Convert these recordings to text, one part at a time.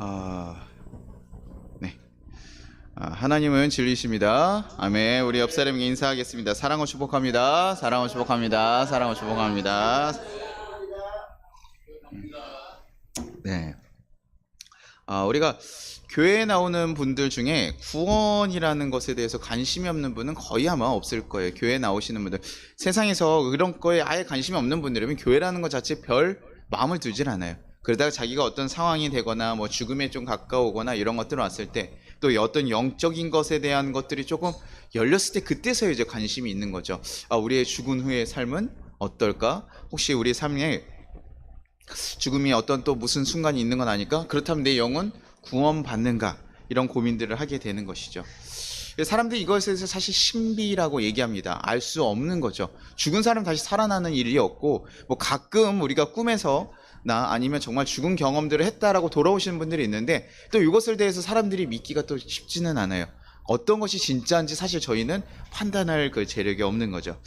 아, 네. 하나님은 진리십니다. 아멘. 우리 옆 사람에게 인사하겠습니다. 사랑을 축복합니다. 사랑을 축복합니다. 사랑을 축복합니다. 네. 우리가 교회에 나오는 분들 중에 구원이라는 것에 대해서 관심이 없는 분은 거의 아마 없을 거예요. 교회에 나오시는 분들, 세상에서 그런 거에 아예 관심이 없는 분들이면 교회라는 것 자체 별 마음을 두질 않아요. 그러다가 자기가 어떤 상황이 되거나 뭐 죽음에 좀 가까우거나 이런 것들 왔을 때, 또 어떤 영적인 것에 대한 것들이 조금 열렸을 때, 그때서야 이제 관심이 있는 거죠. 우리의 죽은 후의 삶은 어떨까? 혹시 우리 삶에 죽음이 어떤 또 무슨 순간이 있는 건 아닐까? 그렇다면 내 영은 구원받는가? 이런 고민들을 하게 되는 것이죠. 사람들이 이것에 대해서 사실 신비라고 얘기합니다. 알 수 없는 거죠. 죽은 사람 다시 살아나는 일이 없고, 뭐 가끔 우리가 꿈에서 아니면 정말 죽은 경험들을 했다라고 돌아오시는 분들이 있는데, 또 이것에 대해서 사람들이 믿기가 또 쉽지는 않아요. 어떤 것이 진짜인지 사실 저희는 판단할 그 재력이 없는 거죠.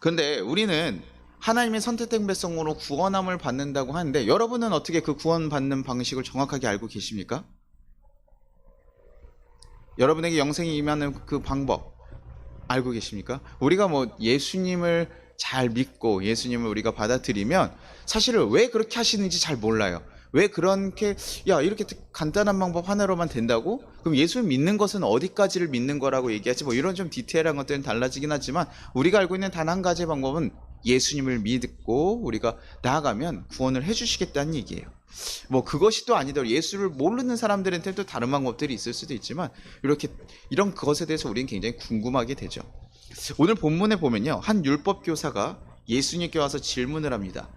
그런데 우리는 하나님의 선택된 백성으로 구원함을 받는다고 하는데, 여러분은 어떻게 그 구원받는 방식을 정확하게 알고 계십니까? 여러분에게 영생이 임하는 그 방법 알고 계십니까? 우리가 뭐 예수님을 잘 믿고 예수님을 우리가 받아들이면 사실은 왜 그렇게 하시는지 잘 몰라요. 왜 그렇게 이렇게 간단한 방법 하나로만 된다고? 그럼 예수를 믿는 것은 어디까지를 믿는 거라고 얘기하지? 뭐 이런 좀 디테일한 것들은 달라지긴 하지만, 우리가 알고 있는 단 한 가지 방법은 예수님을 믿고 우리가 나아가면 구원을 해주시겠다는 얘기예요. 뭐 그것이 또 아니더라도 예수를 모르는 사람들한테 또 다른 방법들이 있을 수도 있지만, 이런 것에 대해서 우리는 굉장히 궁금하게 되죠. 오늘 본문에 보면요, 한 율법 교사가 예수님께 와서 질문을 합니다.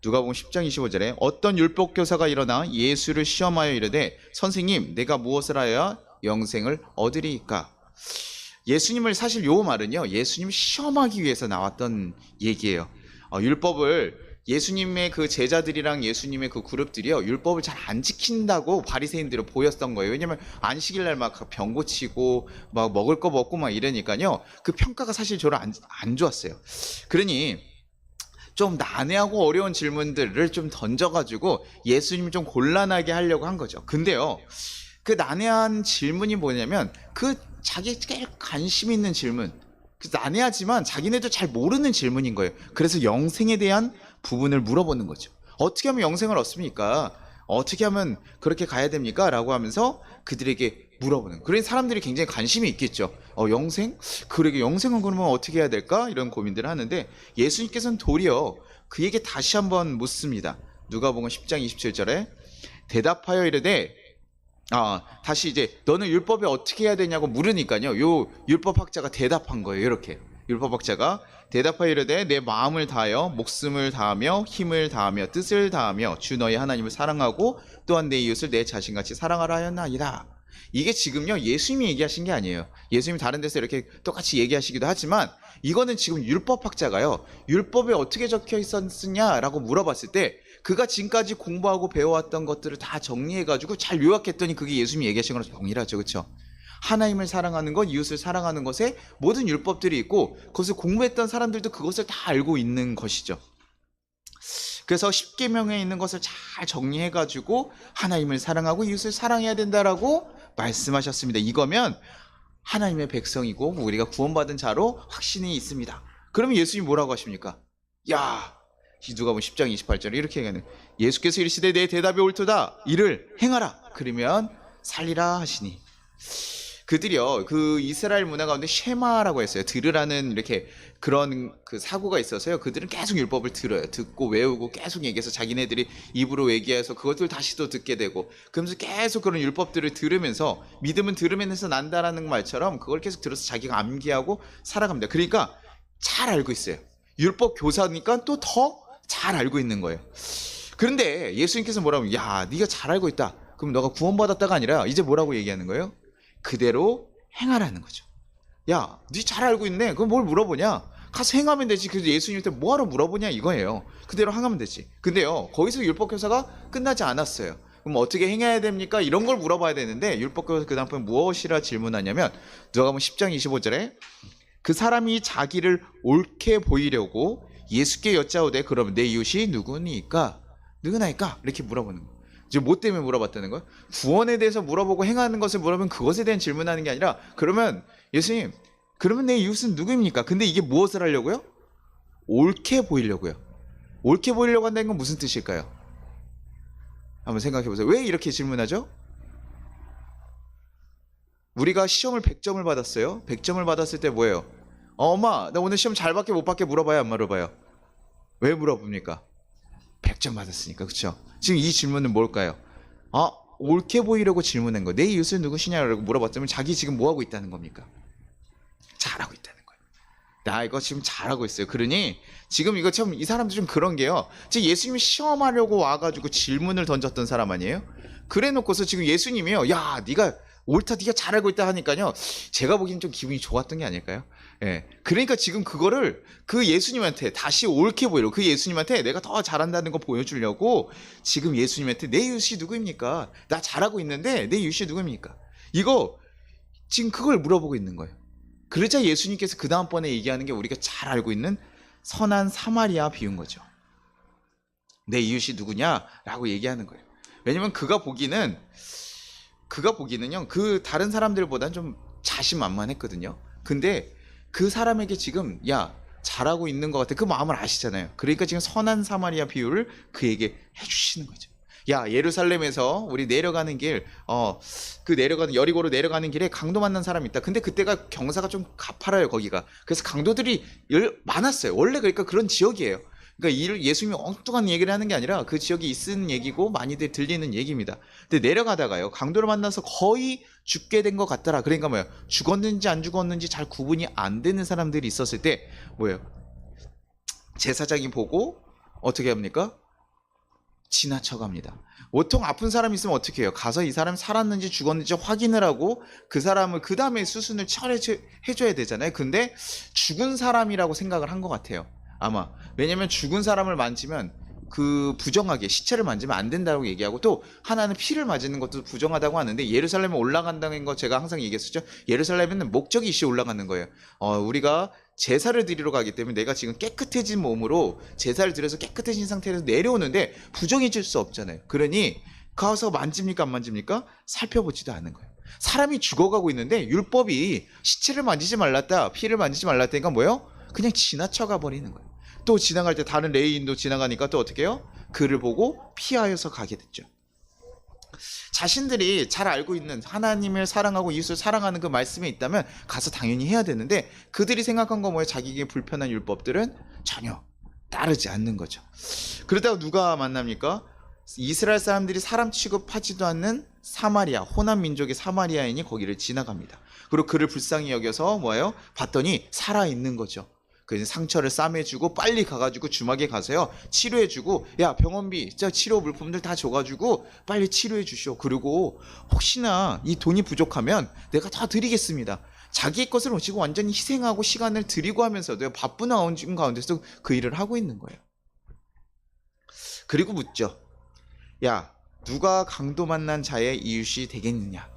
누가복음 10장 25절에 어떤 율법 교사가 일어나 예수를 시험하여 이르되, 선생님, 내가 무엇을 하여야 영생을 얻으리이까? 예수님을, 사실 요 말은요, 예수님을 시험하기 위해서 나왔던 얘기예요. 율법을, 예수님의 그 제자들이랑 예수님의 그 그룹들이요, 율법을 잘 안 지킨다고 바리새인들은 보였던 거예요. 왜냐면 안식일 날 막 병 고치고 막 먹을 거 먹고 막 이러니까요, 그 평가가 사실 저를 안 좋았어요. 그러니 좀 난해하고 어려운 질문들을 좀 던져가지고 예수님을 좀 곤란하게 하려고 한 거죠. 근데요, 그 난해한 질문이 뭐냐면, 그 자기 제일 관심 있는 질문, 난해하지만 자기네도 잘 모르는 질문인 거예요. 그래서 영생에 대한 부분을 물어보는 거죠. 어떻게 하면 영생을 얻습니까? 어떻게 하면 그렇게 가야 됩니까? 라고 하면서 그들에게 물어보는. 그러니 사람들이 굉장히 관심이 있겠죠. 영생? 그러게, 영생은 그러면 어떻게 해야 될까? 이런 고민들을 하는데, 예수님께서는 도리어 그에게 다시 한번 묻습니다. 누가복음 10장 27절에 대답하여 이르되, 다시 이제 너는 율법에 어떻게 해야 되냐고 물으니까요, 요 율법학자가 대답한 거예요. 이렇게 율법학자가 대답하여 이르되, 내 마음을 다하여 목숨을 다하며 힘을 다하며 뜻을 다하며 주 너희 하나님을 사랑하고 또한 내 이웃을 내 자신같이 사랑하라 하였나이다. 이게 지금요, 예수님이 얘기하신 게 아니에요. 예수님이 다른 데서 이렇게 똑같이 얘기하시기도 하지만, 이거는 지금 율법학자가요, 율법에 어떻게 적혀 있었느냐라고 물어봤을 때 그가 지금까지 공부하고 배워왔던 것들을 다 정리해가지고 잘 요약했더니 그게 예수님이 얘기하신 거랑 동일하죠. 그렇죠? 하나님을 사랑하는 것, 이웃을 사랑하는 것에 모든 율법들이 있고, 그것을 공부했던 사람들도 그것을 다 알고 있는 것이죠. 그래서 십계명에 있는 것을 잘 정리해가지고 하나님을 사랑하고 이웃을 사랑해야 된다라고 말씀하셨습니다. 이거면 하나님의 백성이고 우리가 구원받은 자로 확신이 있습니다. 그러면 예수님이 뭐라고 하십니까? 누가복음 10장 28절에 이렇게 얘기하는, 예수께서 이르시되 내 대답이 옳도다, 이를 행하라, 그러면 살리라 하시니. 그들이요, 그 이스라엘 문화 가운데 쉐마라고 했어요. 들으라는 이렇게 그런 그 사고가 있어서요, 그들은 계속 율법을 들어요. 듣고 외우고 계속 얘기해서 자기네들이 입으로 얘기해서 그것들 다시 또 듣게 되고, 그러면서 계속 그런 율법들을 들으면서, 믿음은 들으면서 난다라는 말처럼 그걸 계속 들어서 자기가 암기하고 살아갑니다. 그러니까 잘 알고 있어요. 율법 교사니까 또 더 잘 알고 있는 거예요. 그런데 예수님께서 뭐라고 하면, 네가 잘 알고 있다, 그럼 너가 구원받았다가 아니라 이제 뭐라고 얘기하는 거예요? 그대로 행하라는 거죠. 네 잘 알고 있네, 그럼 뭘 물어보냐? 가서 행하면 되지. 그래서 예수님한테 뭐하러 물어보냐 이거예요. 그대로 행하면 되지. 근데요, 거기서 율법교사가 끝나지 않았어요. 그럼 어떻게 행해야 됩니까? 이런 걸 물어봐야 되는데, 율법교사 그 다음번에 무엇이라 질문하냐면, 누가복음 10장 25절에 그 사람이 자기를 옳게 보이려고 예수께 여짜오되, 그러면 내 이웃이 누구니까? 이렇게 물어보는 거예요. 지금 뭐 때문에 물어봤다는 거예요? 구원에 대해서 물어보고 행하는 것을 물어보면 그것에 대한 질문하는 게 아니라, 그러면 예수님, 그러면 내 이웃은 누구입니까? 근데 이게 무엇을 하려고요? 옳게 보이려고요. 옳게 보이려고 한다는 건 무슨 뜻일까요? 한번 생각해 보세요. 왜 이렇게 질문하죠? 우리가 시험을 100점을 받았어요. 100점을 받았을 때 뭐예요? 엄마, 나 오늘 시험 잘 받게 못 받게 물어봐요, 안 물어봐요? 왜 물어봅니까? 100점 받았으니까. 그렇죠? 지금 이 질문은 뭘까요? 옳게 보이려고 질문한 거. 내 이웃은 누구시냐라고 물어봤더니 자기 지금 뭐 하고 있다는 겁니까? 잘하고 있다는 거예요. 나 이거 지금 잘하고 있어요. 그러니 지금 이거 참, 이 사람도 좀 그런 게요. 지금 예수님이 시험하려고 와가지고 질문을 던졌던 사람 아니에요? 그래 놓고서 지금 예수님이요, 야, 네가 옳다, 네가 잘 알고 있다 하니까요, 제가 보기엔 좀 기분이 좋았던 게 아닐까요? 예. 그러니까 지금 그거를 그 예수님한테 다시 옳게 보이려고, 그 예수님한테 내가 더 잘한다는 거 보여주려고 지금 예수님한테 내 이웃이 누구입니까? 나 잘하고 있는데 내 이웃이 누구입니까? 이거 지금 그걸 물어보고 있는 거예요. 그러자 예수님께서 그 다음번에 얘기하는 게 우리가 잘 알고 있는 선한 사마리아 비유인 거죠. 내 이웃이 누구냐라고 얘기하는 거예요. 왜냐면 그가 보기는요, 그 다른 사람들보다는 좀 자신만만했거든요. 근데 그 사람에게 지금, 야, 잘하고 있는 것 같아, 그 마음을 아시잖아요. 그러니까 지금 선한 사마리아 비유를 그에게 해주시는 거죠. 야, 예루살렘에서 우리 내려가는 길, 그 내려가는, 여리고로 내려가는 길에 강도 만난 사람이 있다. 근데 그때가 경사가 좀 가파라요, 거기가. 그래서 강도들이 많았어요. 원래 그러니까 그런 지역이에요. 그러니까 예수님이 엉뚱한 얘기를 하는 게 아니라 그 지역이 있는 얘기고 많이들 들리는 얘기입니다. 근데 내려가다가요, 강도를 만나서 거의 죽게 된 것 같더라. 그러니까 뭐예요? 죽었는지 안 죽었는지 잘 구분이 안 되는 사람들이 있었을 때 뭐예요? 제사장이 보고 어떻게 합니까? 지나쳐갑니다. 보통 아픈 사람이 있으면 어떻게 해요? 가서 이 사람이 살았는지 죽었는지 확인을 하고 그 사람을 그 다음에 수순을 해줘야 되잖아요. 근데 죽은 사람이라고 생각을 한 것 같아요, 아마. 왜냐면 죽은 사람을 만지면 그 부정하게 시체를 만지면 안 된다고 얘기하고, 또 하나는 피를 맞는 것도 부정하다고 하는데, 예루살렘에 올라간다는 거 제가 항상 얘기했었죠. 예루살렘에는 목적이 있이 올라가는 거예요. 우리가 제사를 드리러 가기 때문에 내가 지금 깨끗해진 몸으로 제사를 드려서 깨끗해진 상태에서 내려오는데 부정해질 수 없잖아요. 그러니 가서 만집니까 안 만집니까? 살펴보지도 않은 거예요. 사람이 죽어가고 있는데 율법이 시체를 만지지 말랐다, 피를 만지지 말랐다니까 뭐예요? 그냥 지나쳐가 버리는 거예요. 또 지나갈 때 다른 레위인도 지나가니까 또 어떻게 해요? 그를 보고 피하여서 가게 됐죠. 자신들이 잘 알고 있는 하나님을 사랑하고 이웃을 사랑하는 그 말씀에 있다면 가서 당연히 해야 되는데, 그들이 생각한 거 뭐예요? 자기에게 불편한 율법들은 전혀 따르지 않는 거죠. 그러다가 누가 만납니까? 이스라엘 사람들이 사람 취급하지도 않는 사마리아, 호남 민족의 사마리아인이 거기를 지나갑니다. 그리고 그를 불쌍히 여겨서 뭐예요? 봤더니 살아있는 거죠. 그래서 상처를 싸매주고 빨리 가가지고 주막에 가서요, 치료해주고, 야, 병원비, 치료 물품들 다 줘가지고 빨리 치료해 주시오. 그리고 혹시나 이 돈이 부족하면 내가 다 드리겠습니다. 자기 것을 모시고 완전히 희생하고 시간을 드리고 하면서도 바쁜 가운데서 그 일을 하고 있는 거예요. 그리고 묻죠. 야, 누가 강도 만난 자의 이웃이 되겠느냐?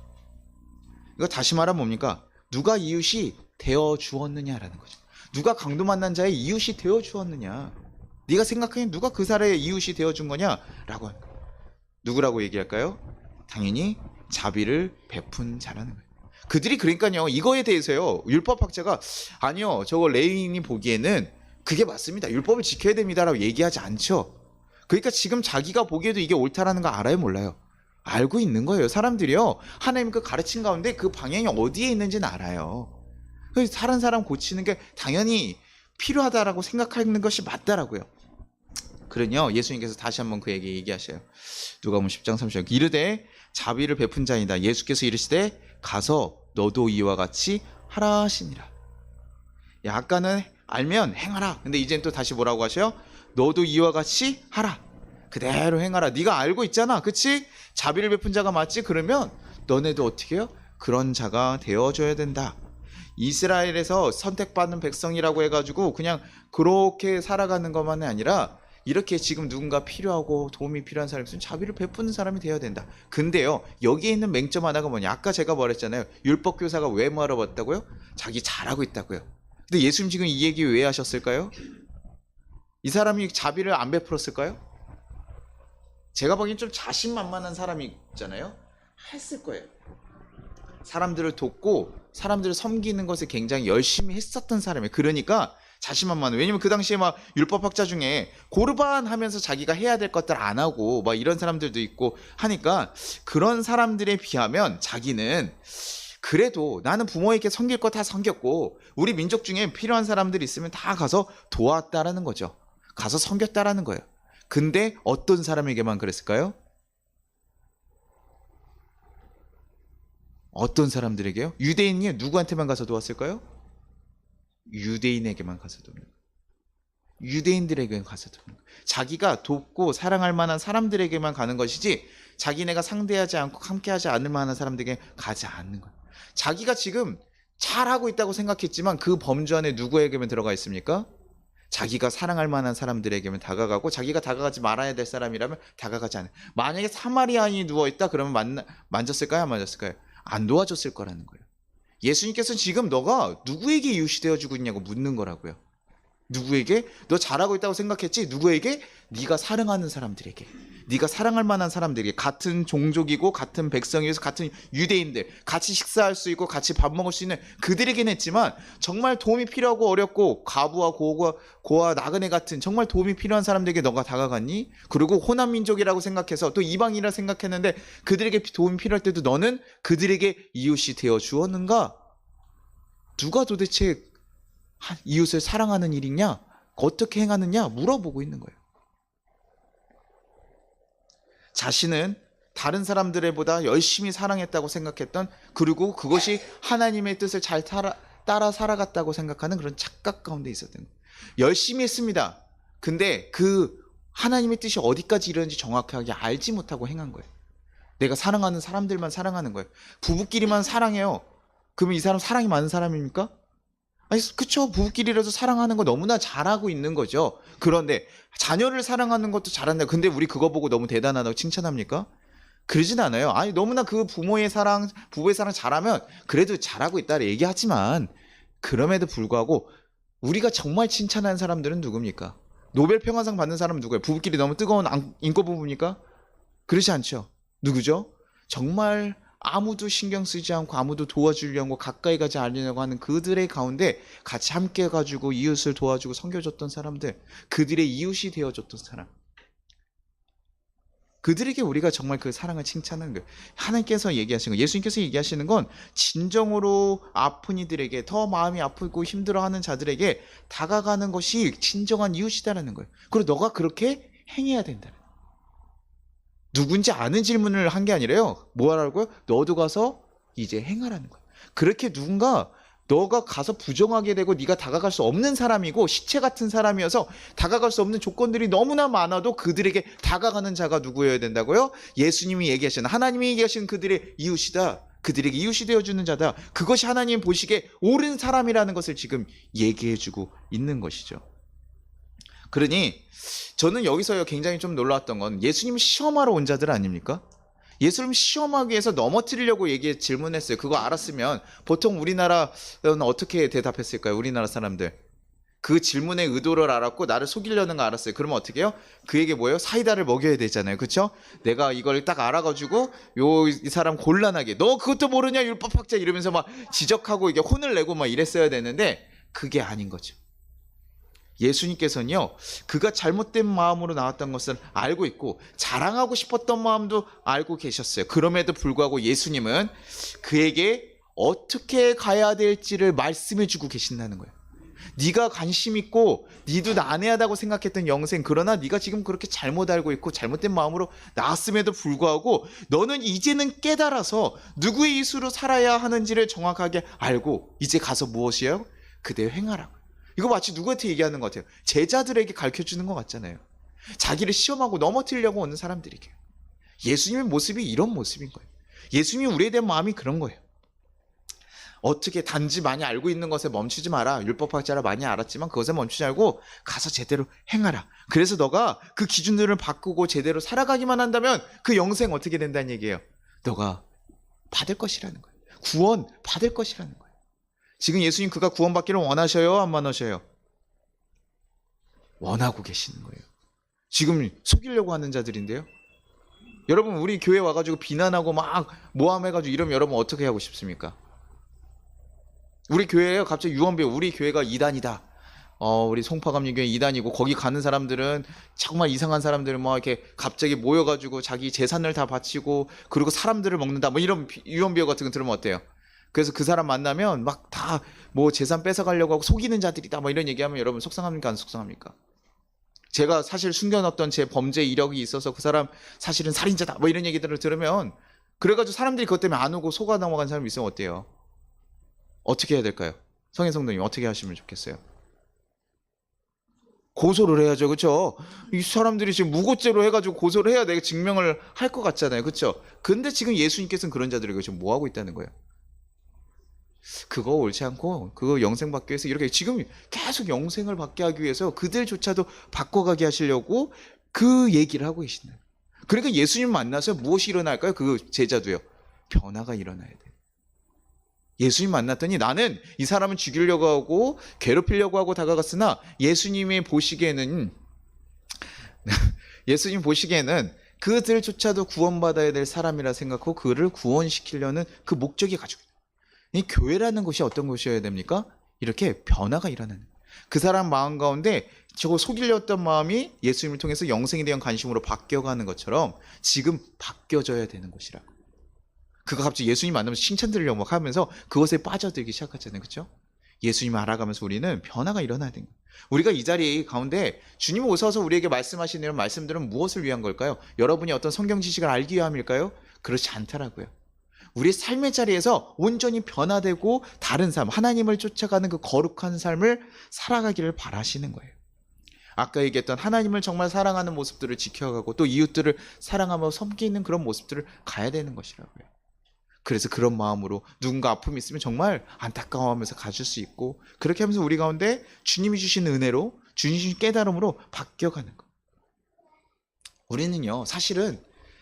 이거 다시 말하면 뭡니까? 누가 이웃이 되어 주었느냐라는 거죠. 누가 강도 만난 자의 이웃이 되어 주었느냐? 네가 생각하기엔 누가 그 사람의 이웃이 되어 준 거냐? 라고 하는 거예요. 누구라고 얘기할까요? 당연히 자비를 베푼 자라는 거예요. 그들이 그러니까요, 이거에 대해서요, 율법학자가 아니요, 저거 레위인이 보기에는 그게 맞습니다, 율법을 지켜야 됩니다라고 얘기하지 않죠. 그러니까 지금 자기가 보기에도 이게 옳다라는 거 알아요, 몰라요? 알고 있는 거예요. 사람들이요, 하나님 그 가르친 가운데 그 방향이 어디에 있는지는 알아요. 그래서 다른 사람 고치는 게 당연히 필요하다라고 생각하는 것이 맞다라고요. 그러니요, 예수님께서 다시 한번 그에게 얘기하셔요. 누가복음 10장 30절, 이르되 자비를 베푼 자이다. 예수께서 이르시되 가서 너도 이와 같이 하라 하시니라. 야, 아까는 알면 행하라. 근데 이제는 또 다시 뭐라고 하셔요? 너도 이와 같이 하라. 그대로 행하라. 네가 알고 있잖아, 그치? 자비를 베푼 자가 맞지? 그러면 너네도 어떻게 해요? 그런 자가 되어줘야 된다. 이스라엘에서 선택받은 백성이라고 해가지고 그냥 그렇게 살아가는 것만이 아니라, 이렇게 지금 누군가 필요하고 도움이 필요한 사람이 있으면 자비를 베푸는 사람이 되어야 된다. 근데요, 여기에 있는 맹점 하나가 뭐냐? 아까 제가 말했잖아요. 율법교사가 왜 물어봤다고요? 자기 잘하고 있다고요. 근데 예수님 지금 이 얘기 왜 하셨을까요? 이 사람이 자비를 안 베풀었을까요? 제가 보기엔 좀 자신만만한 사람이 있잖아요. 했을 거예요. 사람들을 돕고 사람들을 섬기는 것을 굉장히 열심히 했었던 사람이에요. 그러니까 자신만만해. 왜냐면 그 당시에 막 율법학자 중에 고르반 하면서 자기가 해야 될 것들 안 하고 막 이런 사람들도 있고 하니까 그런 사람들에 비하면 자기는 그래도 나는 부모에게 섬길 거 다 섬겼고 우리 민족 중에 필요한 사람들이 있으면 다 가서 도왔다라는 거죠. 가서 섬겼다라는 거예요. 근데 어떤 사람에게만 그랬을까요? 어떤 사람들에게요? 유대인이 누구한테만 가서 도왔을까요? 유대인에게만 가서 돕는 거예요. 유대인들에게 가서 돕는 거예요. 자기가 돕고 사랑할 만한 사람들에게만 가는 것이지 자기네가 상대하지 않고 함께하지 않을 만한 사람들에게 가지 않는 거예요. 자기가 지금 잘하고 있다고 생각했지만 그 범주 안에 누구에게만 들어가 있습니까? 자기가 사랑할 만한 사람들에게만 다가가고 자기가 다가가지 말아야 될 사람이라면 다가가지 않아요. 만약에 사마리아인이 누워있다 그러면 만졌을까요? 안 만졌을까요? 안 도와줬을 거라는 거예요. 예수님께서는 지금 너가 누구에게 이웃이 되어주고 있냐고 묻는 거라고요. 누구에게? 너 잘하고 있다고 생각했지? 누구에게? 네가 사랑하는 사람들에게. 네가 사랑할 만한 사람들에게. 같은 종족이고 같은 백성이어서 같은 유대인들 같이 식사할 수 있고 같이 밥 먹을 수 있는 그들에게는 했지만 정말 도움이 필요하고 어렵고 과부와 고와 나그네 같은 정말 도움이 필요한 사람들에게 너가 다가갔니? 그리고 호남 민족이라고 생각해서 또 이방이라 생각했는데 그들에게 도움이 필요할 때도 너는 그들에게 이웃이 되어 주었는가? 누가 도대체 이웃을 사랑하는 일이냐? 어떻게 행하느냐? 물어보고 있는 거예요. 자신은 다른 사람들보다 열심히 사랑했다고 생각했던 그리고 그것이 하나님의 뜻을 잘 따라 살아갔다고 생각하는 그런 착각 가운데 있었던 거예요. 열심히 했습니다. 근데 그 하나님의 뜻이 어디까지 이르는지 정확하게 알지 못하고 행한 거예요. 내가 사랑하는 사람들만 사랑하는 거예요. 부부끼리만 사랑해요. 그러면 이 사람 사랑이 많은 사람입니까? 아니, 그쵸. 부부끼리라도 사랑하는 거 너무나 잘하고 있는 거죠. 그런데 자녀를 사랑하는 것도 잘한다. 근데 우리 그거 보고 너무 대단하다고 칭찬합니까? 그러진 않아요. 아니, 너무나 그 부부의 사랑 잘하면 그래도 잘하고 있다 얘기하지만 그럼에도 불구하고 우리가 정말 칭찬하는 사람들은 누굽니까? 노벨 평화상 받는 사람은 누구예요? 부부끼리 너무 뜨거운 인권 부부입니까? 그렇지 않죠. 누구죠? 정말 아무도 신경 쓰지 않고 아무도 도와주려고 가까이 가지 않으려고 하는 그들의 가운데 같이 함께 가지고 이웃을 도와주고 섬겨줬던 사람들, 그들의 이웃이 되어줬던 사람, 그들에게 우리가 정말 그 사랑을 칭찬하는 거예요. 하나님께서 얘기하시는 거, 예수님께서 얘기하시는 건 진정으로 아픈 이들에게, 더 마음이 아프고 힘들어하는 자들에게 다가가는 것이 진정한 이웃이다라는 거예요. 그리고 너가 그렇게 행해야 된다. 누군지 아는 질문을 한 게 아니라요. 뭐 하라고요? 너도 가서 이제 행하라는 거예요. 그렇게 누군가 너가 가서 부정하게 되고 네가 다가갈 수 없는 사람이고 시체 같은 사람이어서 다가갈 수 없는 조건들이 너무나 많아도 그들에게 다가가는 자가 누구여야 된다고요? 예수님이 얘기하시는, 하나님이 얘기하시는 그들의 이웃이다. 그들에게 이웃이 되어주는 자다. 그것이 하나님 보시기에 옳은 사람이라는 것을 지금 얘기해주고 있는 것이죠. 그러니 저는 여기서 굉장히 좀 놀라웠던 건 예수님 시험하러 온 자들 아닙니까? 예수님 시험하기 위해서 넘어뜨리려고 질문했어요. 그거 알았으면 보통 우리나라는 어떻게 대답했을까요? 우리나라 사람들. 그 질문의 의도를 알았고 나를 속이려는 거 알았어요. 그러면 어떻게 해요? 그에게 뭐예요? 사이다를 먹여야 되잖아요. 그렇죠? 내가 이걸 딱 알아가지고 이 사람 곤란하게 너 그것도 모르냐 율법학자 이러면서 막 지적하고 이게 혼을 내고 막 이랬어야 되는데 그게 아닌 거죠. 예수님께서는요, 그가 잘못된 마음으로 나왔던 것을 알고 있고 자랑하고 싶었던 마음도 알고 계셨어요. 그럼에도 불구하고 예수님은 그에게 어떻게 가야 될지를 말씀해 주고 계신다는 거예요. 네가 관심 있고 네도 난해하다고 생각했던 영생, 그러나 네가 지금 그렇게 잘못 알고 있고 잘못된 마음으로 나왔음에도 불구하고 너는 이제는 깨달아서 누구의 이수로 살아야 하는지를 정확하게 알고 이제 가서 무엇이에요? 그대로 행하라고. 이거 마치 누구한테 얘기하는 것 같아요? 제자들에게 가르쳐주는 것 같잖아요. 자기를 시험하고 넘어뜨리려고 오는 사람들에게. 예수님의 모습이 이런 모습인 거예요. 예수님이 우리에 대한 마음이 그런 거예요. 어떻게 단지 많이 알고 있는 것에 멈추지 마라. 율법학자라 많이 알았지만 그것에 멈추지 말고 가서 제대로 행하라. 그래서 너가 그 기준들을 바꾸고 제대로 살아가기만 한다면 그 영생 어떻게 된다는 얘기예요? 너가 받을 것이라는 거예요. 구원 받을 것이라는 거예요. 지금 예수님 그가 구원받기를 원하셔요? 안 원하셔요? 원하고 계시는 거예요. 지금 속이려고 하는 자들인데요. 여러분 우리 교회 와가지고 비난하고 막 모함해가지고 이러면 여러분 어떻게 하고 싶습니까? 우리 교회에 갑자기 유언비어 우리 교회가 이단이다. 우리 송파감리교회 이단이고 거기 가는 사람들은 정말 이상한 사람들 뭐 이렇게 갑자기 모여가지고 자기 재산을 다 바치고 그리고 사람들을 먹는다 뭐 이런 유언비어 같은 거 들으면 어때요? 그래서 그 사람 만나면 막 다 뭐 재산 뺏어가려고 하고 속이는 자들이다 뭐 이런 얘기하면 여러분 속상합니까 안 속상합니까? 제가 사실 숨겨놨던 제 범죄 이력이 있어서 그 사람 사실은 살인자다 뭐 이런 얘기들을 들으면 그래가지고 사람들이 그것 때문에 안 오고 속아 넘어간 사람이 있으면 어때요? 어떻게 해야 될까요? 성인 성도님 어떻게 하시면 좋겠어요? 고소를 해야죠, 그렇죠? 이 사람들이 지금 무고죄로 해가지고 고소를 해야 내가 증명을 할 것 같잖아요, 그렇죠? 근데 지금 예수님께서는 그런 자들에게 지금 뭐 하고 있다는 거예요? 그거 옳지 않고 그거 영생 받기 위해서 이렇게 지금 계속 영생을 받게 하기 위해서 그들조차도 바꿔가게 하시려고 그 얘기를 하고 계시는. 그러니까 예수님 만나서 무엇이 일어날까요? 그 제자도요. 변화가 일어나야 돼. 예수님 만났더니 나는 이 사람을 죽이려고 하고 괴롭히려고 하고 다가갔으나 예수님이 보시기에는 예수님 보시기에는 그들조차도 구원받아야 될 사람이라 생각하고 그를 구원시키려는 그 목적이 가지고 있다. 이 교회라는 곳이 어떤 곳이어야 됩니까? 이렇게 변화가 일어나는 그 사람 마음 가운데 저거 속이려 했던 마음이 예수님을 통해서 영생에 대한 관심으로 바뀌어가는 것처럼 지금 바뀌어져야 되는 곳이라고. 그가 갑자기 예수님 만나면서 칭찬 들으려고 막 하면서 그것에 빠져들기 시작하잖아요. 그렇죠? 예수님을 알아가면서 우리는 변화가 일어나야 되는 거예요. 우리가 이 자리 가운데 주님 오셔서 우리에게 말씀하시는 이런 말씀들은 무엇을 위한 걸까요? 여러분이 어떤 성경 지식을 알기 위함일까요? 그렇지 않더라고요. 우리 삶의 자리에서 온전히 변화되고 다른 삶, 하나님을 쫓아가는 그 거룩한 삶을 살아가기를 바라시는 거예요. 아까 얘기했던 하나님을 정말 사랑하는 모습들을 지켜가고 또 이웃들을 사랑하며 섬기는 그런 모습들을 가야 되는 것이라고요. 그래서 그런 마음으로 누군가 아픔이 있으면 정말 안타까워하면서 가질 수 있고 그렇게 하면서 우리 가운데 주님이 주신 은혜로 주님이 주신 깨달음으로 바뀌어가는 것. 우리는요 사실은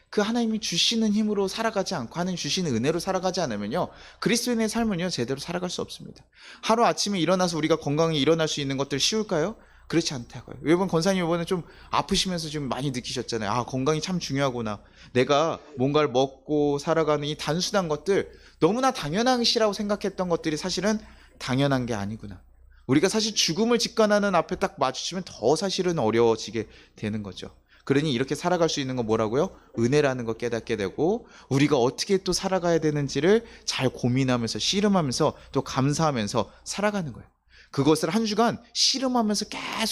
그 하나님이 주시는 힘으로 살아가지 않고 하나님 주시는 은혜로 살아가지 않으면요 그리스도인의 삶은요 제대로 살아갈 수 없습니다. 하루아침에 일어나서 우리가 건강히 일어날 수 있는 것들 쉬울까요? 그렇지 않다고요. 이번 권사님 이번에 좀 아프시면서 좀 많이 느끼셨잖아요. 아 건강이 참 중요하구나. 내가 뭔가를 먹고 살아가는 이 단순한 것들 너무나 당연한 것이라고 생각했던 것들이 사실은 당연한 게 아니구나. 우리가 사실 죽음을 직관하는 앞에 딱 마주치면 더 사실은 어려워지게 되는 거죠. 그러니 이렇게 살아갈 수 있는 건 뭐라고요? 은혜라는 거 깨닫게 되고 우리가 어떻게 또 살아가야 되는지를 잘 고민하면서 씨름하면서 또 감사하면서 살아가는 거예요. 그것을 한 주간 씨름하면서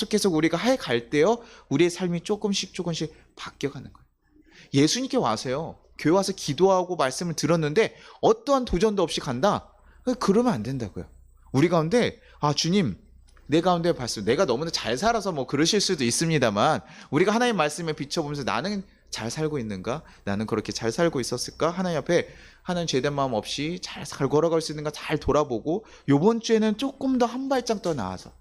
계속 우리가 해갈 때요 우리의 삶이 조금씩 바뀌어가는 거예요. 예수님께 와서요 교회 와서 기도하고 말씀을 들었는데 어떠한 도전도 없이 간다? 그러면 안 된다고요. 우리 가운데 아 주님 내 가운데 봤을 때 내가 너무나 잘 살아서 뭐 그러실 수도 있습니다만 우리가 하나님 말씀에 비춰보면서 나는 잘 살고 있는가? 나는 그렇게 잘 살고 있었을까? 하나님 앞에 하나님 죄된 마음 없이 잘 걸어갈 수 있는가 잘 돌아보고 요번 주에는 조금 더 한 발짝 더 나아서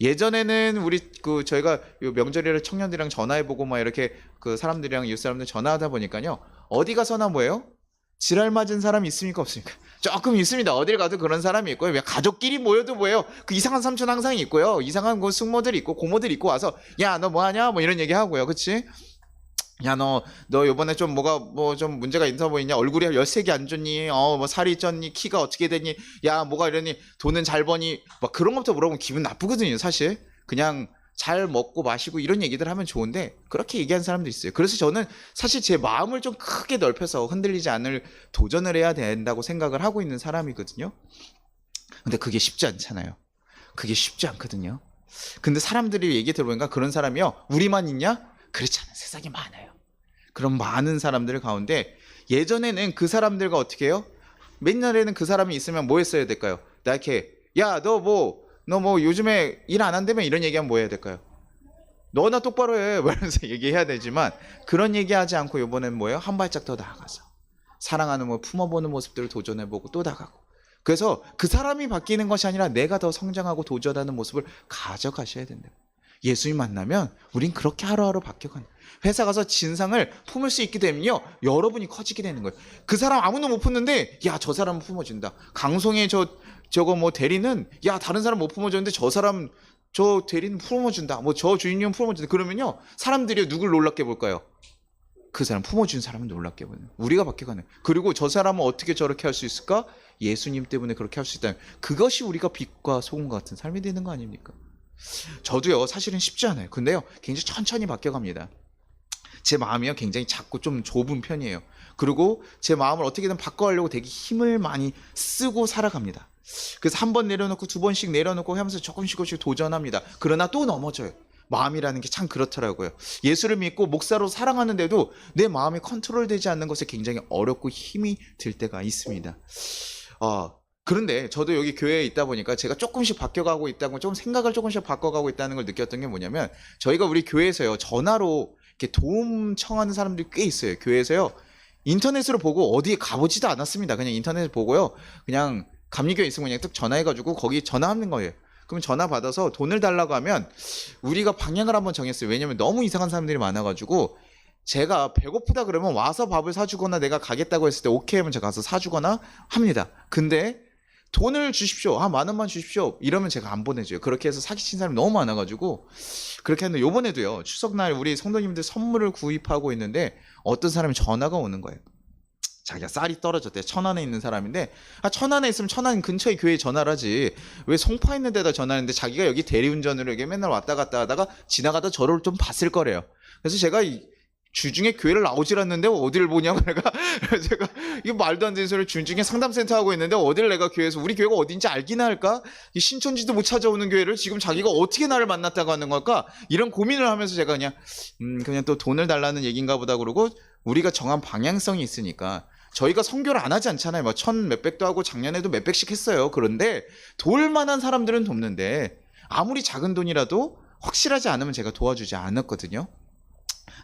예전에는 우리 저희가 명절이라 청년들이랑 전화해보고 막 이렇게 그 사람들이랑 이웃 사람들 전화하다 보니까요 어디 가서나 뭐예요? 지랄 맞은 사람 있습니까 없습니까? 조금 있습니다. 어딜 가도 그런 사람이 있고요. 가족끼리 모여도 뭐예요? 그 이상한 삼촌 항상 있고요. 이상한 그 숙모들 있고 고모들 있고 와서 야 너 뭐하냐? 뭐 이런 얘기 하고요. 그치? 야 너 요번에 좀 뭐가 뭐 좀 문제가 있어 보이냐? 얼굴이 열색이 안 좋니? 뭐 살이 쪘니? 키가 어떻게 되니? 야 뭐가 이러니? 돈은 잘 버니? 막 그런 것부터 물어보면 기분 나쁘거든요. 사실 그냥 잘 먹고 마시고 이런 얘기들 하면 좋은데 그렇게 얘기하는 사람도 있어요. 그래서 저는 사실 제 마음을 좀 크게 넓혀서 흔들리지 않을 도전을 해야 된다고 생각을 하고 있는 사람이거든요. 근데 그게 쉽지 않잖아요. 그게 쉽지 않거든요. 근데 사람들이 얘기 들어보니까 그런 사람이요 우리만 있냐? 그렇지 않아요. 세상에 많아요. 그런 많은 사람들 가운데 예전에는 그 사람들과 어떻게 해요? 맨날에는 그 사람이 있으면 뭐 했어야 될까요? 나 이렇게 야 너 뭐 요즘에 일 안 한다며 이런 얘기하면 뭐 해야 될까요? 너나 똑바로 해 이러면서 얘기해야 되지만 그런 얘기하지 않고 이번엔 뭐예요? 한 발짝 더 나아가서 사랑하는 뭐 품어보는 모습들을 도전해보고 또 나가고 그래서 그 사람이 바뀌는 것이 아니라 내가 더 성장하고 도전하는 모습을 가져가셔야 된다. 예수님 만나면 우린 그렇게 하루하루 바뀌어가는 거예요. 회사 가서 진상을 품을 수 있게 되면요 여러분이 커지게 되는 거예요. 그 사람 아무도 못 품는데 야 저 사람은 품어준다. 강송의 저거 뭐 대리는 야 다른 사람 못 품어줬는데 저 사람 저 대리는 품어준다. 뭐 저 주인님 품어준다. 그러면요 사람들이 누굴 놀랍게 볼까요? 그 사람 품어준 사람은 놀랍게 보는 우리가 바뀌어가는. 그리고 저 사람은 어떻게 저렇게 할 수 있을까? 예수님 때문에 그렇게 할 수 있다는 그것이 우리가 빛과 소금 같은 삶이 되는 거 아닙니까? 저도요 사실은 쉽지 않아요. 근데요 굉장히 천천히 바뀌어갑니다. 제 마음이요 굉장히 작고 좀 좁은 편이에요. 그리고 제 마음을 어떻게든 바꿔가려고 되게 힘을 많이 쓰고 살아갑니다. 그래서 한 번 내려놓고 두 번씩 내려놓고 하면서 조금씩 도전합니다. 그러나 또 넘어져요. 마음이라는 게 참 그렇더라고요. 예수를 믿고 목사로 사랑하는데도 내 마음이 컨트롤되지 않는 것에 굉장히 어렵고 힘이 들 때가 있습니다. 그런데 저도 여기 교회에 있다 보니까 제가 조금씩 바뀌어가고 있다고, 좀 생각을 조금씩 바꿔가고 있다는 걸 느꼈던 게 뭐냐면, 저희가 우리 교회에서요 전화로 이렇게 도움 청하는 사람들이 꽤 있어요. 교회에서요 인터넷으로 보고 어디에 가보지도 않았습니다. 그냥 인터넷을 보고요 그냥 감리교회 있으면 그냥 딱 전화해가지고 거기 전화하는 거예요. 그럼 전화 받아서 돈을 달라고 하면 우리가 방향을 한번 정했어요. 왜냐면 너무 이상한 사람들이 많아가지고, 제가 배고프다 그러면 와서 밥을 사주거나 내가 가겠다고 했을 때 오케이 하면 제가 가서 사주거나 합니다. 근데 돈을 주십시오, 10,000원만 주십시오 이러면 제가 안 보내줘요. 그렇게 해서 사기친 사람이 너무 많아가지고 그렇게 했는데, 요번에도요 추석날 우리 성도님들 선물을 구입하고 있는데 어떤 사람이 전화가 오는 거예요. 자기가 쌀이 떨어졌대. 천안에 있는 사람인데, 천안에 있으면 천안 근처에 교회에 전화를 하지 왜 송파 있는 데다 전화하는데, 자기가 여기 대리운전으로 이렇게 맨날 왔다 갔다 하다가 지나가다 저를 좀 봤을 거래요. 그래서 제가 주중에 교회를 나오질 않는데 어디를 보냐고 내가 제가 이게 말도 안 되는 소리를, 주중에 상담센터 하고 있는데 어디를 내가 교회에서, 우리 교회가 어딘지 알기나 할까? 이 신천지도 못 찾아오는 교회를 지금 자기가 어떻게 나를 만났다고 하는 걸까? 이런 고민을 하면서 제가 그냥 또 돈을 달라는 얘기인가 보다 그러고, 우리가 정한 방향성이 있으니까 저희가 선교를 안 하지 않잖아요. 뭐 1,000몇백도 하고 작년에도 몇백씩 했어요. 그런데 도울 만한 사람들은 돕는데 아무리 작은 돈이라도 확실하지 않으면 제가 도와주지 않았거든요.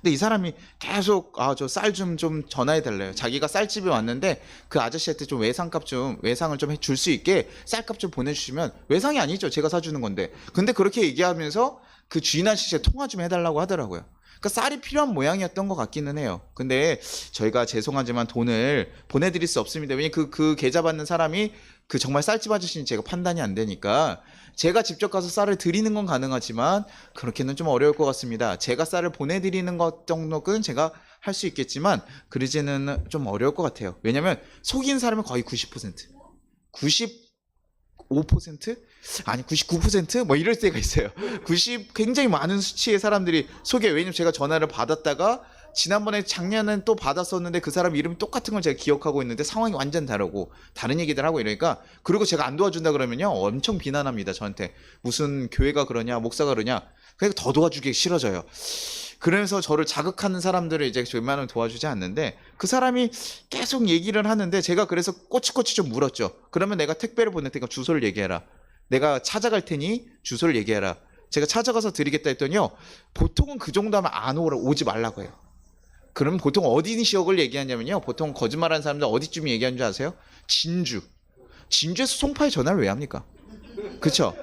근데 이 사람이 계속 저 쌀 좀 전화해 달래요. 자기가 쌀집에 왔는데 그 아저씨한테 좀 외상을 좀 줄 수 있게 쌀값 좀 보내주시면, 외상이 아니죠, 제가 사주는 건데. 근데 그렇게 얘기하면서 그 주인 아저씨한테 통화 좀 해달라고 하더라고요. 그러니까 쌀이 필요한 모양이었던 것 같기는 해요. 근데 저희가 죄송하지만 돈을 보내드릴 수 없습니다. 왜냐면 그 계좌 받는 사람이 그 정말 쌀집 아저씨는 제가 판단이 안 되니까, 제가 직접 가서 쌀을 드리는 건 가능하지만 그렇게는 좀 어려울 것 같습니다. 제가 쌀을 보내드리는 것 정도는 제가 할 수 있겠지만 그러지는 좀 어려울 것 같아요. 왜냐면 속인 사람은 거의 90%, 95%? 아니 99%? 뭐 이럴 때가 있어요. 90, 굉장히 많은 수치의 사람들이 속여요. 왜냐면 제가 전화를 받았다가 지난번에 작년엔 또 받았었는데 그 사람 이름이 똑같은 걸 제가 기억하고 있는데 상황이 완전 다르고 다른 얘기들 하고 이러니까, 그리고 제가 안 도와준다 그러면요 엄청 비난합니다. 저한테 무슨 교회가 그러냐, 목사가 그러냐. 그러니까 더 도와주기 싫어져요. 그래서 저를 자극하는 사람들을 이제 웬만하면 도와주지 않는데, 그 사람이 계속 얘기를 하는데 제가 그래서 꼬치꼬치 좀 물었죠. 그러면 내가 택배를 보낼 테니까 주소를 얘기해라. 내가 찾아갈 테니 주소를 얘기해라. 제가 찾아가서 드리겠다 했더니요, 보통은 그 정도 하면 안 오지 말라고 해요. 그럼 보통 어디 지역을 얘기하냐면요, 보통 거짓말하는 사람들 어디쯤 얘기하는 줄 아세요? 진주에서 송파에 전화를 왜 합니까? 그쵸?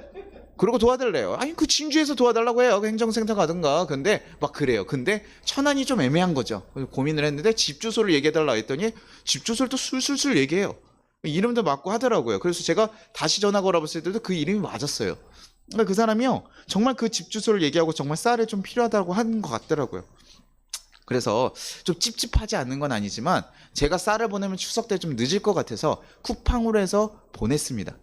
그리고 도와달래요. 아니 그 진주에서 도와달라고 해요. 그 행정센터 가든가. 근데 막 그래요. 근데 천안이 좀 애매한 거죠. 고민을 했는데 집 주소를 얘기해달라 했더니 집 주소를 또 술술술 얘기해요. 이름도 맞고 하더라고요. 그래서 제가 다시 전화 걸어봤을 때도 그 이름이 맞았어요. 그러니까 그 사람이요 정말 그 집 주소를 얘기하고 정말 쌀이 좀 필요하다고 하는 것 같더라고요. 그래서 좀 찝찝하지 않는 건 아니지만 제가 쌀을 보내면 추석 때 좀 늦을 것 같아서 쿠팡으로 해서 보냈습니다.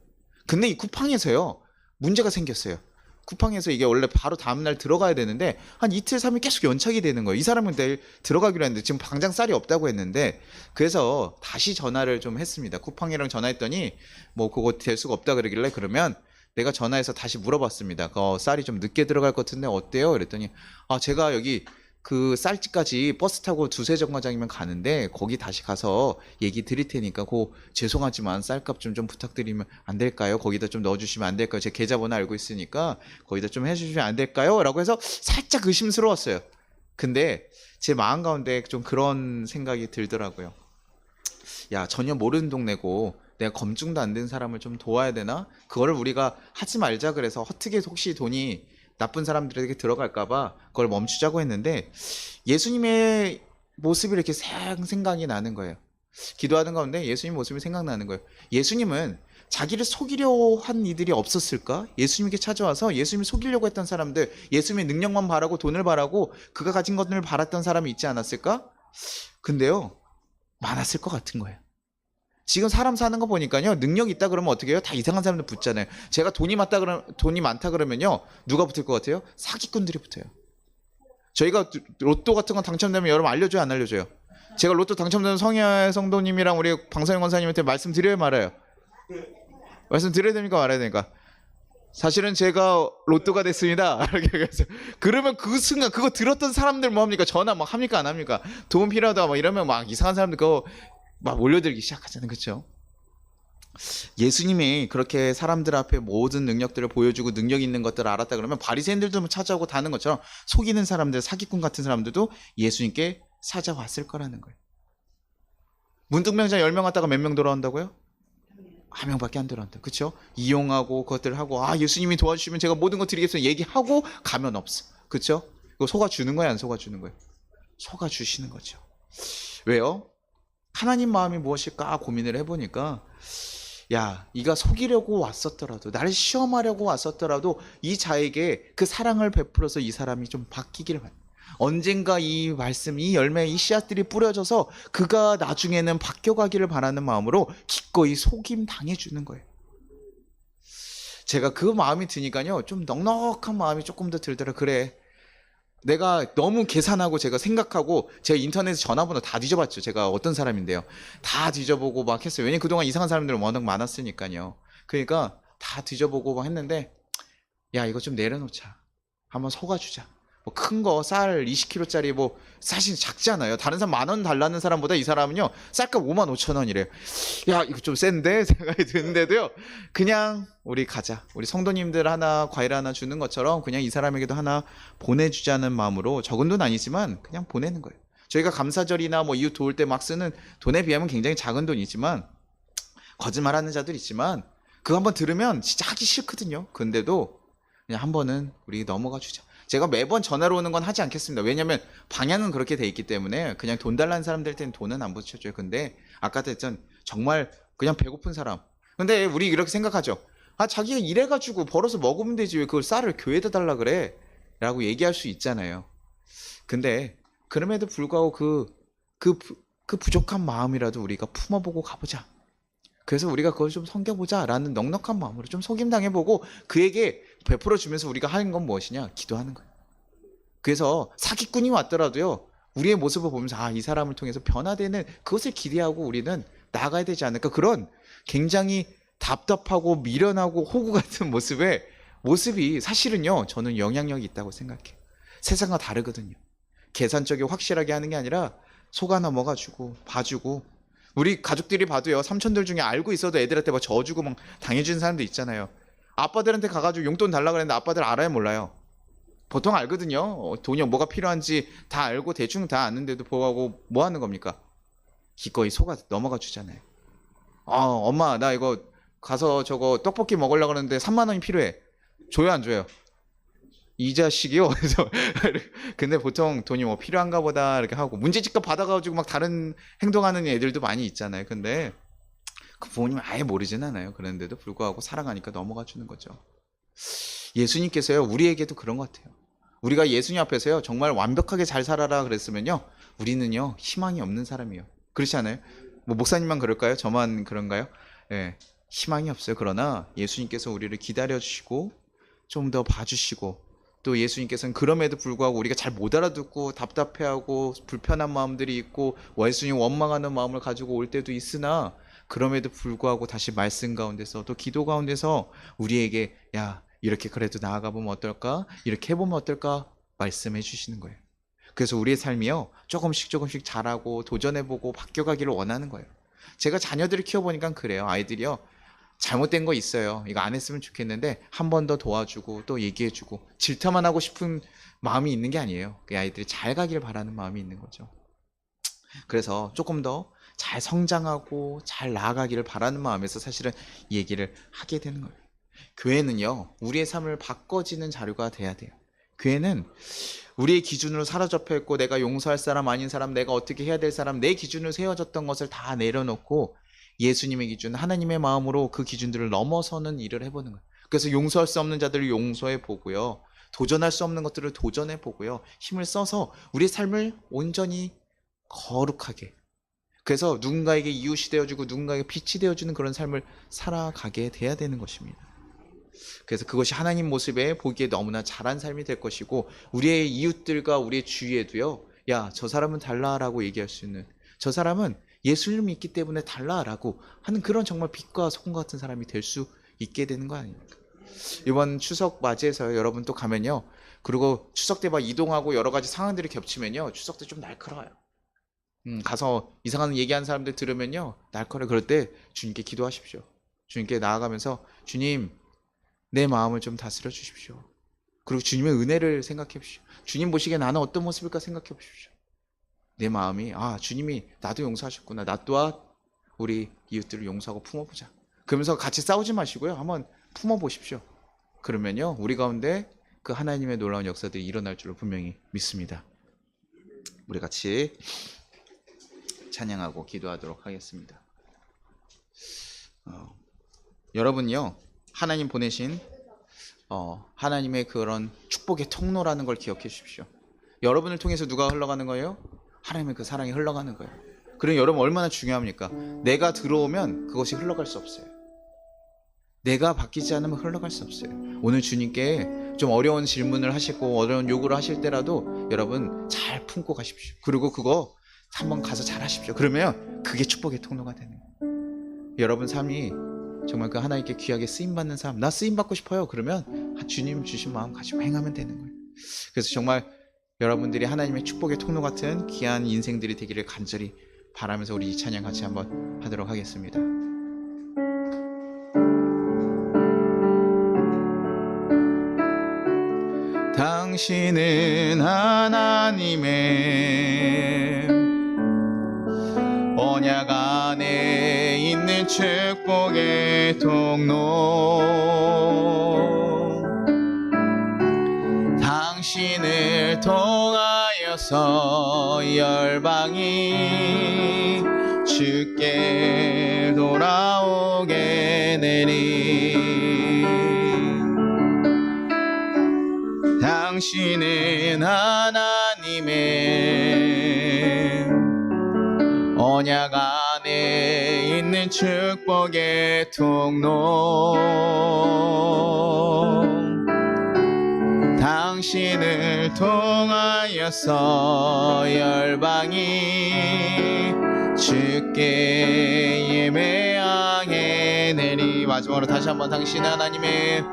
근데 이 쿠팡에서요 문제가 생겼어요. 쿠팡에서 이게 원래 바로 다음날 들어가야 되는데 한 이틀 3일 계속 연착이 되는 거예요. 이 사람은 내일 들어가기로 했는데 지금 당장 쌀이 없다고 했는데, 그래서 다시 전화를 좀 했습니다. 쿠팡이랑 전화했더니 뭐 그거 될 수가 없다 그러길래, 그러면 내가 전화해서 다시 물어봤습니다. 쌀이 좀 늦게 들어갈 것 같은데 어때요? 그랬더니 제가 여기 그 쌀집까지 버스 타고 두세 정거장이면 가는데 거기 다시 가서 얘기 드릴 테니까 죄송하지만 쌀값 좀 부탁드리면 안 될까요? 거기다 좀 넣어주시면 안 될까요? 제 계좌번호 알고 있으니까 거기다 좀 해주시면 안 될까요? 라고 해서 살짝 의심스러웠어요. 근데 제 마음 가운데 좀 그런 생각이 들더라고요. 야, 전혀 모르는 동네고 내가 검증도 안 된 사람을 좀 도와야 되나? 그거를 우리가 하지 말자 그래서 어떻게 혹시 돈이 나쁜 사람들에게 들어갈까봐 그걸 멈추자고 했는데, 예수님의 모습이 이렇게 생각이 나는 거예요. 기도하는 가운데 예수님 모습이 생각나는 거예요. 예수님은 자기를 속이려 한 이들이 없었을까? 예수님께 찾아와서 예수님을 속이려고 했던 사람들, 예수님의 능력만 바라고 돈을 바라고 그가 가진 것을 바랐던 사람이 있지 않았을까? 근데요, 많았을 것 같은 거예요. 지금 사람 사는 거 보니까요, 능력 있다 그러면 어떻게 해요? 다 이상한 사람들 붙잖아요. 제가 돈이 많다 그러면요, 누가 붙을 것 같아요? 사기꾼들이 붙어요. 저희가 로또 같은 거 당첨되면 여러분 알려줘요, 안 알려줘요? 제가 로또 당첨되면 성희아 성도님이랑 우리 방사영 권사님한테 말씀드려요, 말아요? 말씀드려야 됩니까, 말아야 됩니까? 사실은 제가 로또가 됐습니다. 이렇게 해서 그러면 그 순간 그거 들었던 사람들 뭐 합니까? 전화 막 합니까, 안 합니까? 도움 필요하다 막 이러면 막 이상한 사람들 그거 막 몰려들기 시작하잖아요, 그렇죠? 예수님이 그렇게 사람들 앞에 모든 능력들을 보여주고 능력 있는 것들을 알았다 그러면 바리새인들도 찾아오고 다는 것처럼 속이는 사람들, 사기꾼 같은 사람들도 예수님께 찾아왔을 거라는 거예요. 문둥병자 10명 왔다가 몇 명 돌아온다고요? 한 명밖에 안 돌아온다. 그렇죠? 이용하고 그것들을 하고 예수님이 도와주시면 제가 모든 거 드리겠어요 얘기하고 가면 없어. 그렇죠? 이거 속아주는 거야, 안 속아주는 거예요? 속아주시는 거죠. 왜요? 하나님 마음이 무엇일까 고민을 해보니까, 야, 이가 속이려고 왔었더라도, 나를 시험하려고 왔었더라도 이 자에게 그 사랑을 베풀어서 이 사람이 좀 바뀌기를 바랍니다. 언젠가 이 말씀, 이 열매, 이 씨앗들이 뿌려져서 그가 나중에는 바뀌어가기를 바라는 마음으로 기꺼이 속임 당해주는 거예요. 제가 그 마음이 드니까요, 좀 넉넉한 마음이 조금 더 들더라. 그래, 내가 너무 계산하고 제가 생각하고 제가 인터넷에 전화번호 다 뒤져봤죠. 제가 어떤 사람인데요. 다 뒤져보고 막 했어요. 왜냐면 그동안 이상한 사람들 워낙 많았으니까요. 그러니까 다 뒤져보고 막 했는데, 야, 이거 좀 내려놓자. 한번 속아주자. 뭐 큰 거 쌀 20kg짜리 뭐 사실 작잖아요. 다른 사람 10,000원 달라는 사람보다 이 사람은요, 쌀값 55,000원이래요. 야, 이거 좀 센데 생각이 드는데도요, 그냥 우리 가자. 우리 성도님들 하나 과일 하나 주는 것처럼 그냥 이 사람에게도 하나 보내주자는 마음으로, 적은 돈 아니지만 그냥 보내는 거예요. 저희가 감사절이나 뭐 이웃 도울 때 막 쓰는 돈에 비하면 굉장히 작은 돈이지만, 거짓말하는 자들 있지만 그거 한번 들으면 진짜 하기 싫거든요. 근데도 그냥 한 번은 우리 넘어가 주자. 제가 매번 전화로 오는 건 하지 않겠습니다. 왜냐면 방향은 그렇게 돼 있기 때문에 그냥 돈 달라는 사람들한테는 돈은 안 붙여줘요. 근데 아까도 했던 정말 그냥 배고픈 사람. 근데 우리 이렇게 생각하죠. 자기가 일해가지고 벌어서 먹으면 되지 왜 그걸 쌀을 교회에다 달라 그래? 라고 얘기할 수 있잖아요. 근데 그럼에도 불구하고 그 부족한 마음이라도 우리가 품어보고 가보자. 그래서 우리가 그걸 좀 섬겨보자 라는 넉넉한 마음으로 좀 속임당해보고 그에게 베풀어주면서 우리가 하는 건 무엇이냐? 기도하는 거예요. 그래서 사기꾼이 왔더라도요, 우리의 모습을 보면서 이 사람을 통해서 변화되는 그것을 기대하고 우리는 나아가야 되지 않을까. 그런 굉장히 답답하고 미련하고 호구 같은 모습이 사실은요, 저는 영향력이 있다고 생각해요. 세상과 다르거든요. 계산적이 확실하게 하는 게 아니라 속아 넘어가주고 봐주고, 우리 가족들이 봐도요, 삼촌들 중에 알고 있어도 애들한테 막 져주고 막 당해주는 사람도 있잖아요. 아빠들한테 가가지고 용돈 달라 그랬는데 아빠들 알아요, 몰라요? 보통 알거든요. 돈이 뭐가 필요한지 다 알고 대충 다 아는데도 불구하고 뭐 하는 겁니까? 기꺼이 속아 넘어가 주잖아요. 엄마 나 이거 가서 저거 떡볶이 먹으려고 하는데 3만 원이 필요해. 줘요, 안 줘요? 이 자식이요? 그래서 근데 보통 돈이 뭐 필요한가 보다 이렇게 하고 문제집값 받아가지고 막 다른 행동하는 애들도 많이 있잖아요. 근데 그 부모님은 아예 모르진 않아요. 그런데도 불구하고 사랑하니까 넘어가 주는 거죠. 예수님께서요, 우리에게도 그런 것 같아요. 우리가 예수님 앞에서요, 정말 완벽하게 잘 살아라 그랬으면요, 우리는요, 희망이 없는 사람이에요. 그렇지 않아요? 뭐 목사님만 그럴까요? 저만 그런가요? 예, 희망이 없어요. 그러나 예수님께서 우리를 기다려주시고 좀 더 봐주시고, 또 예수님께서는 그럼에도 불구하고 우리가 잘 못 알아듣고 답답해하고 불편한 마음들이 있고 예수님 원망하는 마음을 가지고 올 때도 있으나, 그럼에도 불구하고 다시 말씀 가운데서 또 기도 가운데서 우리에게 야, 이렇게 그래도 나아가 보면 어떨까? 이렇게 해보면 어떨까? 말씀해 주시는 거예요. 그래서 우리의 삶이요, 조금씩 잘하고 도전해보고 바뀌어가기를 원하는 거예요. 제가 자녀들을 키워보니까 그래요. 아이들이요, 잘못된 거 있어요. 이거 안 했으면 좋겠는데 한 번 더 도와주고 또 얘기해주고, 질타만 하고 싶은 마음이 있는 게 아니에요. 그 아이들이 잘 가기를 바라는 마음이 있는 거죠. 그래서 조금 더 잘 성장하고 잘 나아가기를 바라는 마음에서 사실은 얘기를 하게 되는 거예요. 교회는요, 우리의 삶을 바꿔지는 자료가 돼야 돼요. 교회는 우리의 기준으로 사로잡혀 있고 내가 용서할 사람 아닌 사람, 내가 어떻게 해야 될 사람, 내 기준으로 세워졌던 것을 다 내려놓고 예수님의 기준, 하나님의 마음으로 그 기준들을 넘어서는 일을 해보는 거예요. 그래서 용서할 수 없는 자들을 용서해 보고요, 도전할 수 없는 것들을 도전해 보고요, 힘을 써서 우리의 삶을 온전히 거룩하게. 그래서 누군가에게 이웃이 되어주고 누군가에게 빛이 되어주는 그런 삶을 살아가게 돼야 되는 것입니다. 그래서 그것이 하나님 모습에 보기에 너무나 잘한 삶이 될 것이고, 우리의 이웃들과 우리의 주위에도요, 야, 저 사람은 달라라고 얘기할 수 있는, 저 사람은 예수님을 믿기 때문에 달라라고 하는 그런 정말 빛과 소금 같은 사람이 될 수 있게 되는 거 아닙니까? 이번 추석 맞이해서 여러분 또 가면요, 그리고 추석 때 막 이동하고 여러 가지 상황들이 겹치면요, 추석 때 좀 날카로워요. 가서 이상한 얘기하는 사람들 들으면요, 날카로워. 그럴 때 주님께 기도하십시오. 주님께 나아가면서, 주님, 내 마음을 좀 다스려 주십시오. 그리고 주님의 은혜를 생각해 보십시오. 주님 보시기에 나는 어떤 모습일까 생각해 보십시오. 내 마음이, 아, 주님이 나도 용서하셨구나, 나 또한 우리 이웃들을 용서하고 품어보자. 그러면서 같이 싸우지 마시고요, 한번 품어보십시오. 그러면요, 우리 가운데 그 하나님의 놀라운 역사들이 일어날 줄로 분명히 믿습니다. 우리 같이 찬양하고 기도하도록 하겠습니다. 여러분요, 하나님 보내신 하나님의 그런 축복의 통로라는 걸 기억해 주십시오. 여러분을 통해서 누가 흘러가는 거예요? 하나님의 그 사랑이 흘러가는 거예요. 그럼 여러분 얼마나 중요합니까? 내가 들어오면 그것이 흘러갈 수 없어요. 내가 바뀌지 않으면 흘러갈 수 없어요. 오늘 주님께 좀 어려운 질문을 하시고 어려운 요구를 하실 때라도 여러분 잘 품고 가십시오. 그리고 그거 한번 가서 잘 하십시오. 그러면 그게 축복의 통로가 되는 거예요. 여러분 삶이 정말 그 하나님께 귀하게 쓰임받는 삶, 나 쓰임받고 싶어요. 그러면 주님 주신 마음 가지고 행하면 되는 거예요. 그래서 정말 여러분들이 하나님의 축복의 통로 같은 귀한 인생들이 되기를 간절히 바라면서 우리 이 찬양 같이 한번 하도록 하겠습니다. 당신은 하나님의 언약 안에 있는 축복의 통로, 당신을 통하여서 열방이 주께 돌아오게 되리. 당신은 하나님의 언약 안에 있는 축복의 통로, 당신을 통하여서 열방이 주께 예배하게 되리. 마지막으로 다시 한번, 당신은 하나님의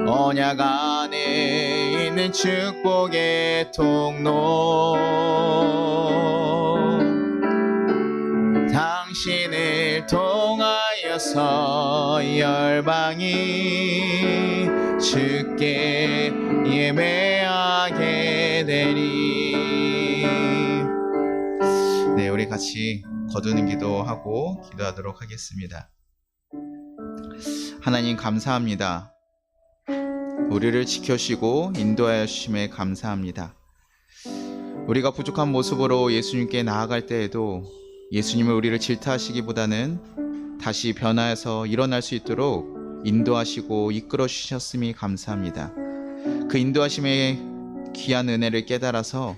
언약 안에 있는 축복의 통로, 당신을 통하여서 열방이 주께 예배하게 되리. 네, 우리 같이 거두는 기도하고 기도하도록 하겠습니다. 하나님 감사합니다. 우리를 지켜주시고 인도하여 주심에 감사합니다. 우리가 부족한 모습으로 예수님께 나아갈 때에도 예수님을 우리를 질타하시기보다는 다시 변화해서 일어날 수 있도록 인도하시고 이끌어 주셨음이 감사합니다. 그 인도하심의 귀한 은혜를 깨달아서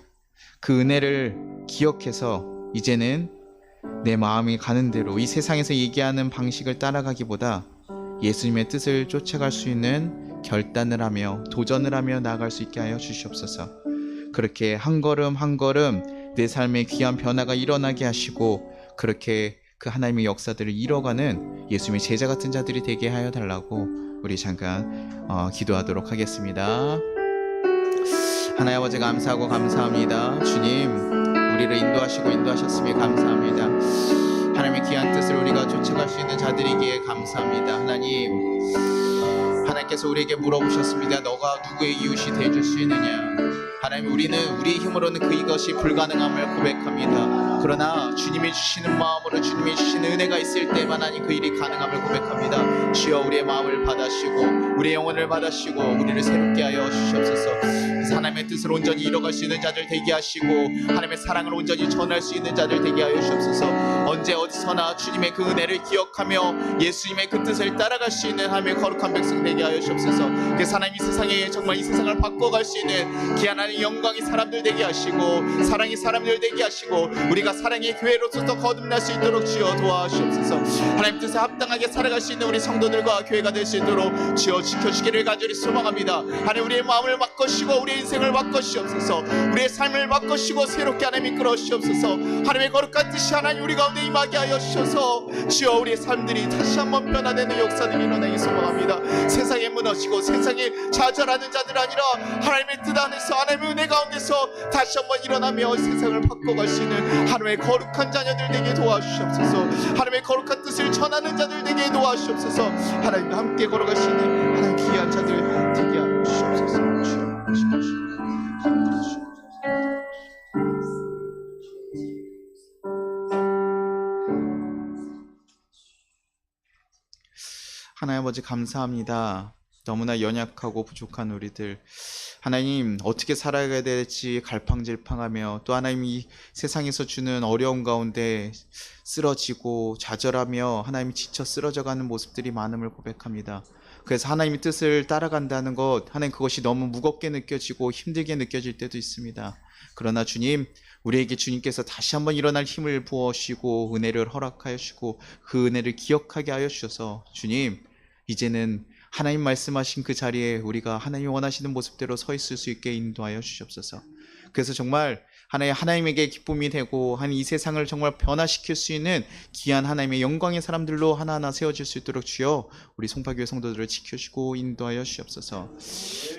그 은혜를 기억해서 이제는 내 마음이 가는 대로 이 세상에서 얘기하는 방식을 따라가기보다 예수님의 뜻을 쫓아갈 수 있는 결단을 하며 도전을 하며 나아갈 수 있게 하여 주시옵소서. 그렇게 한 걸음 한 걸음 내 삶에 귀한 변화가 일어나게 하시고, 그렇게 그 하나님의 역사들을 이뤄가는 예수님의 제자 같은 자들이 되게 하여 달라고 우리 잠깐 기도하도록 하겠습니다. 하나님 아버지 감사하고 감사합니다. 주님, 우리를 인도하시고 인도하셨음에 감사합니다. 하나님의 귀한 뜻을 우리가 쫓아갈 수 있는 자들이기에 감사합니다. 하나님께서 우리에게 물어보셨습니다. 너가 누구의 이웃이 되어줄 수 있느냐? 하나님, 우리는 우리의 힘으로는 이것이 불가능함을 고백합니다. 그러나 주님이 주시는 마음으로 주님이 주시는 은혜가 있을 때만 하나님 그 일이 가능함을 고백합니다. 주여 우리의 마음을 받아시고 우리의 영혼을 받아시고 우리를 새롭게 하여 주시옵소서. 하나님의 뜻을 온전히 이뤄갈 수 있는 자들 되게 하시고 하나님의 사랑을 온전히 전할 수 있는 자들 되게 하여 주옵소서. 언제 어디서나 주님의 그 은혜를 기억하며 예수님의 그 뜻을 따라갈 수 있는 하나님의 거룩한 백성 되게 하여 주옵소서. 그래서 하나님 이 세상에 정말 이 세상을 바꿔갈 수 있는 귀한 하나님 영광의 사람들 되게 하시고 사랑의 사람들 되게 하시고 우리가 사랑의 교회로서 더 거듭날 수 있도록 주여 도와주옵소서. 하나님 뜻에 합당하게 살아갈 수 있는 우리 성도들과 교회가 될 수 있도록 주여 지켜주기를 간절히 소망합니다. 하나님 우리의 마음을 바꾸시고 우리의 인생을 바꾸시옵소서. 우리의 삶을 바꾸시고 새롭게 하나님 이끌어 주시옵소서. 하나님의 거룩한 뜻이 하나님 우리 가운데 임하게 하여 주셔서 주여 우리의 삶들이 다시 한번 변화되는 역사들이 일어나기 소망합니다. 세상에 무너지고 세상에 좌절하는 자들 아니라 하나님의 뜻 안에서 하나님의 은혜 가운데서 다시 한번 일어나며 세상을 바꿔갈 수 있는 하나님의 거룩한 자녀들 되게 도와주시옵소서. 하나님의 거룩한 뜻을 전하는 자들 되게 도와주시옵소서. 하나님과 함께 걸어갈 수 있는 하나님 귀한 자들 되게 하여 주시옵소서. 하나님 아버지 감사합니다. 너무나 연약하고 부족한 우리들 하나님 어떻게 살아가야 될지 갈팡질팡하며 또 하나님 이 세상에서 주는 어려움 가운데 쓰러지고 좌절하며 하나님이 지쳐 쓰러져가는 모습들이 많음을 고백합니다. 그래서 하나님의 뜻을 따라간다는 것 하나님 그것이 너무 무겁게 느껴지고 힘들게 느껴질 때도 있습니다. 그러나 주님 우리에게 주님께서 다시 한번 일어날 힘을 부어주시고 은혜를 허락하여 주시고 그 은혜를 기억하게 하여 주셔서 주님 이제는 하나님 말씀하신 그 자리에 우리가 하나님이 원하시는 모습대로 서 있을 수 있게 인도하여 주시옵소서. 그래서 정말 하나님에게 기쁨이 되고 이 세상을 정말 변화시킬 수 있는 귀한 하나님의 영광의 사람들로 하나하나 세워질 수 있도록 주여 우리 송파교회 성도들을 지켜주시고 인도하여 주시옵소서.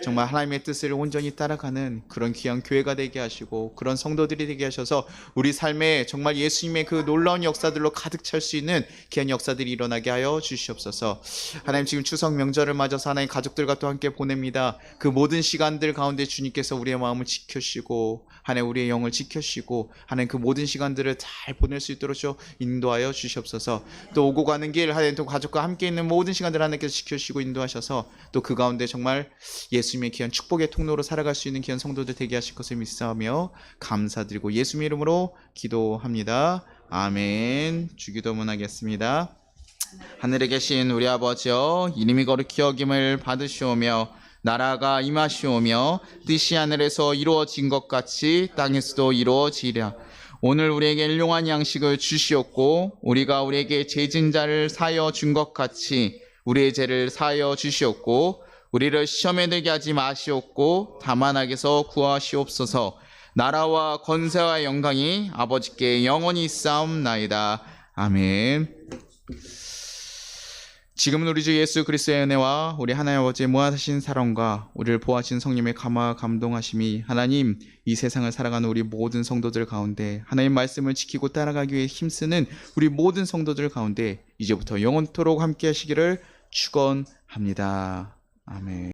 정말 하나님의 뜻을 온전히 따라가는 그런 귀한 교회가 되게 하시고 그런 성도들이 되게 하셔서 우리 삶에 정말 예수님의 그 놀라운 역사들로 가득 찰 수 있는 귀한 역사들이 일어나게 하여 주시옵소서. 하나님 지금 추석 명절을 맞아서 하나님 가족들과 또 함께 보냅니다. 그 모든 시간들 가운데 주님께서 우리의 마음을 지켜주시고 하나님 우리의 영을 지켜주시고 하나님 그 모든 시간들을 잘 보낼 수 있도록 인도하여 주시옵소서. 또 오고 가는 길 하나님 또 가족과 함께 있는 모든 시간들 하나님께서 지켜주시고 인도하셔서 또 그 가운데 정말 예수님의 귀한 축복의 통로로 살아갈 수 있는 귀한 성도들 되게 하실 것을 믿사오며 감사드리고 예수님의 이름으로 기도합니다. 아멘. 주기도문 하겠습니다. 하늘에 계신 우리 아버지여 이름이 거룩히 여김을 받으시오며 나라가 임하시오며 뜻이 하늘에서 이루어진 것 같이 땅에서도 이루어지리라. 오늘 우리에게 일용할 양식을 주시옵고 우리가 우리에게 죄진 자를 사하여 준 것 같이 우리의 죄를 사하여 주시옵고 우리를 시험에 들게 하지 마시옵고 다만 악에서 구하시옵소서. 나라와 권세와 영광이 아버지께 영원히 있사옵나이다. 아멘. 지금은 우리 주 예수 그리스도의 은혜와 우리 하나님 아버지의 무한하신 사랑과 우리를 보호하신 성령의 감화 감동하심이 하나님 이 세상을 살아가는 우리 모든 성도들 가운데 하나님 말씀을 지키고 따라가기 위해 힘쓰는 우리 모든 성도들 가운데 이제부터 영원토록 함께 하시기를 축원합니다. 아멘.